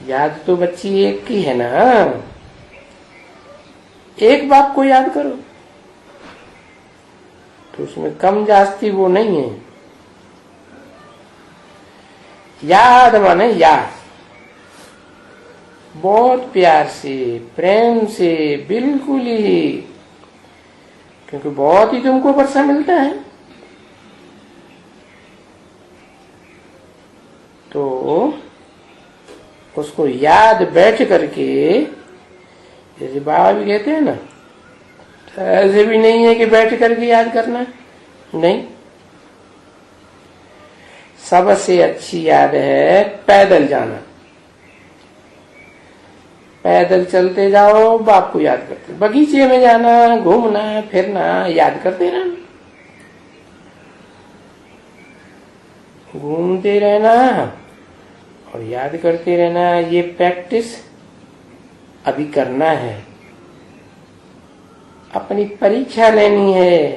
याद तो बच्ची एक की है ना, एक बाप को याद करो तो उसमें कम जास्ती वो नहीं है। याद माने याद, बहुत प्यार से, प्रेम से, बिल्कुल ही, क्योंकि बहुत ही तुमको वर्षा मिलता है। तो उसको याद बैठ करके, जैसे बाबा भी कहते हैं ना, ऐसे भी नहीं है कि बैठ करके याद करना, नहीं। सबसे अच्छी याद है पैदल जाना। पैदल चलते जाओ, बाप को याद करते, बगीचे में जाना, घूमना फिरना, याद करते रहना, घूमते रहना और याद करते रहना। ये प्रैक्टिस अभी करना है। अपनी परीक्षा लेनी है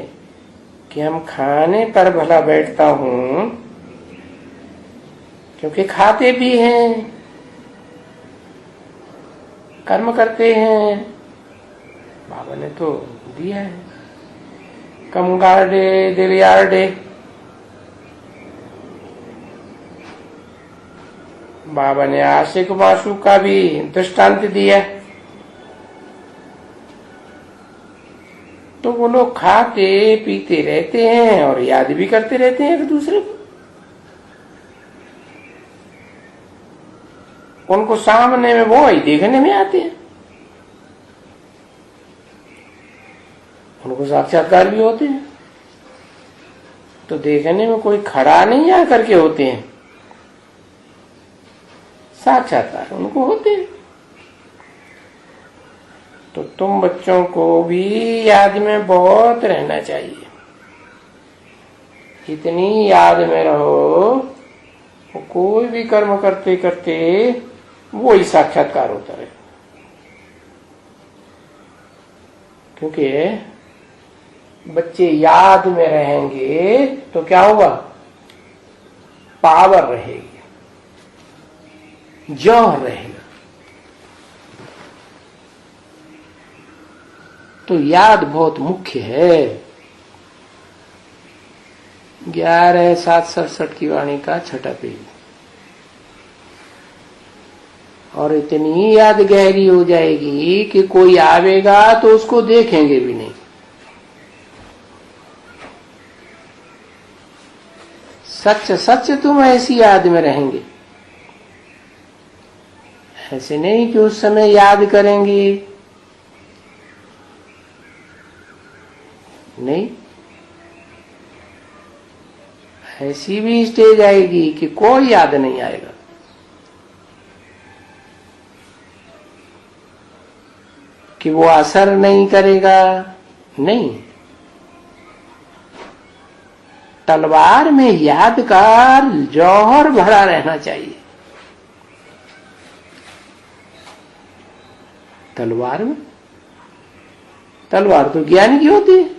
कि हम खाने पर भला बैठता हूं, क्योंकि खाते भी हैं, कर्म करते हैं, बाबा ने तो दिया है। कम गार्डे दिल यार्डे, बाबा ने आशिक माशूक का भी दृष्टांत दिया। तो वो लोग खाते पीते रहते हैं और याद भी करते रहते हैं एक दूसरे को। उनको सामने में वो ही देखने में आते हैं, उनको साक्षात्कार भी होते हैं। तो देखने में कोई खड़ा नहीं आ करके होते हैं, साक्षात्कार उनको होते हैं। तो तुम बच्चों को भी याद में बहुत रहना चाहिए। इतनी याद में रहो, कोई भी कर्म करते करते वो ही साक्षात्कार होता है। क्योंकि बच्चे याद में रहेंगे तो क्या होगा, पावर रहेगी, जौहर रहेगा। तो याद बहुत मुख्य है। 11/7/67 की वाणी का छठा पेज। और इतनी याद गहरी हो जाएगी कि कोई आवेगा तो उसको देखेंगे भी नहीं। सच सच तुम ऐसी याद में रहेंगे, ऐसे नहीं कि उस समय याद करेंगे, नहीं। ऐसी भी स्टेज आएगी कि कोई याद नहीं आएगा। कि वो असर नहीं करेगा, नहीं। तलवार में यादगार जौहर भरा रहना चाहिए। तलवार में, तलवार तो ज्ञान की होती है,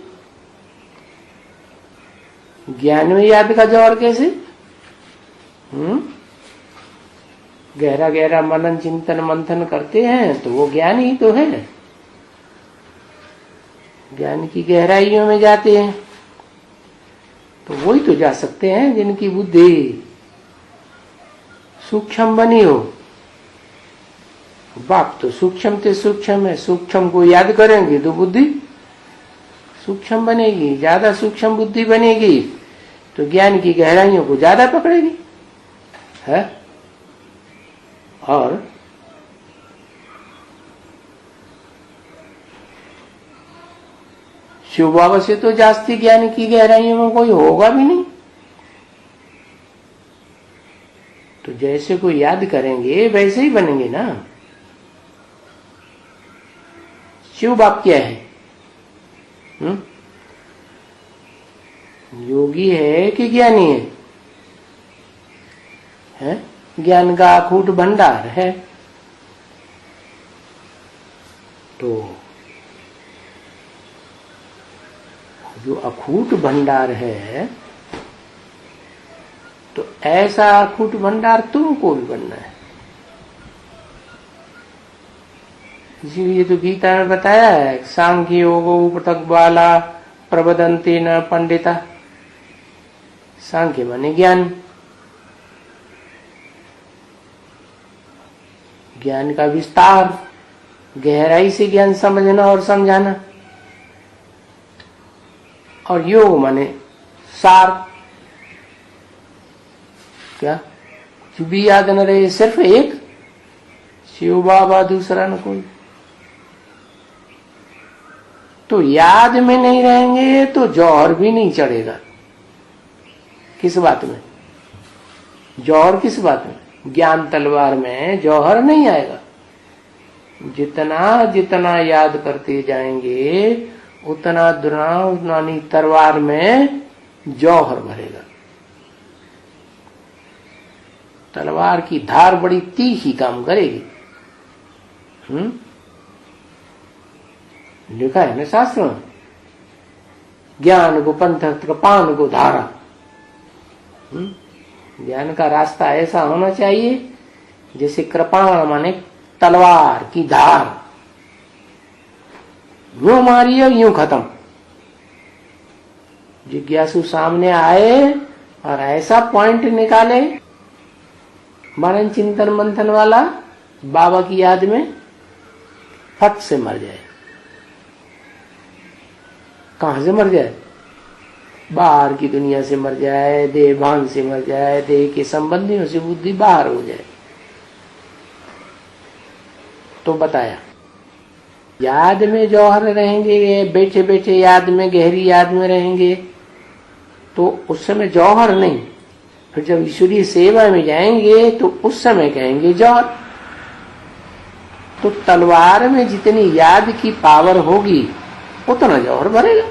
ज्ञान में याद का जौहर कैसे? गहरा गहरा मनन चिंतन मंथन करते हैं तो वो ज्ञान ही तो है। ज्ञान की गहराइयों में जाते हैं तो वही तो जा सकते हैं जिनकी बुद्धि सूक्ष्म बनी हो। बाप तो सूक्ष्म से सूक्ष्म है, सूक्ष्म को याद करेंगे तो बुद्धि सूक्ष्म बनेगी, ज्यादा सूक्ष्म बुद्धि बनेगी तो ज्ञान की गहराइयों को ज्यादा पकड़ेगी है। और शिव बाबा से तो जास्ती ज्ञान की गहराइयों में कोई होगा भी नहीं। तो जैसे कोई याद करेंगे वैसे ही बनेंगे ना। शिव बाप क्या है? योगी है कि ज्ञानी है? ज्ञान का अखूट भंडार है। तो जो अखूट भंडार है तो ऐसा अखूट भंडार तुमको भी बनना है। इसीलिए तो गीता में बताया है, सांख्य योगो पृथक बाला प्रबदंते न पंडिता। सांख्य माने ज्ञान, ज्ञान का विस्तार, गहराई से ज्ञान समझना और समझाना। और योग माने सार। क्या कुछ भी याद न रहे, सिर्फ एक शिव बाबा, दूसरा न कोई। तो याद में नहीं रहेंगे तो जौहर भी नहीं चढ़ेगा। किस बात में? जौहर किस बात में? ज्ञान तलवार में जौहर नहीं आएगा। जितना जितना याद करते जाएंगे उतना दुनानी तलवार में जौहर भरेगा। तलवार की धार बड़ी तीखी काम करेगी। लिखा है ना शास्त्र में, ज्ञान को पंथ कृपान को धारा। ज्ञान का रास्ता ऐसा होना चाहिए जैसे कृपाण माने तलवार की धार, यूं मारी और यूं खत्म। जिज्ञासु सामने आए और ऐसा पॉइंट निकाले, मनन चिंतन मंथन वाला, बाबा की याद में फट से मर जाए। कहां से मर जाए? बाहर की दुनिया से मर जाए, देह भान से मर जाए, देह के संबंधियों से बुद्धि बाहर हो जाए। तो बताया याद में जौहर रहेंगे, बैठे बैठे याद में, गहरी याद में रहेंगे तो उस समय जौहर नहीं। फिर जब ईश्वरीय सेवा में जाएंगे तो उस समय कहेंगे जौहर। तो तलवार में जितनी याद की पावर होगी उतना जौहर भरेगा।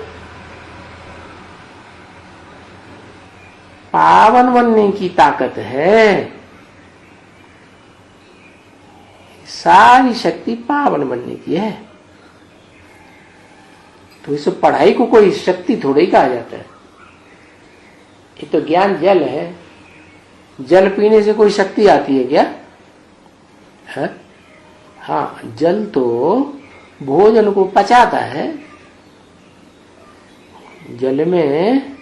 पावन बनने की ताकत है, सारी शक्ति पावन बनने की है। तो इस पढ़ाई को कोई शक्ति थोड़ी कहा जाता है। ये तो ज्ञान जल है। जल पीने से कोई शक्ति आती है क्या? है? हाँ, जल तो भोजन को पचाता है। जल में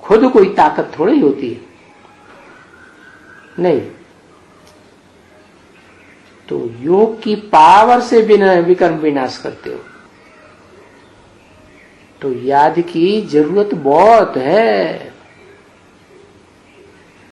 खुद कोई ताकत थोड़ी होती है, नहीं। तो योग की पावर से बिना विकर्म विनाश करते हो। तो याद की जरूरत बहुत है।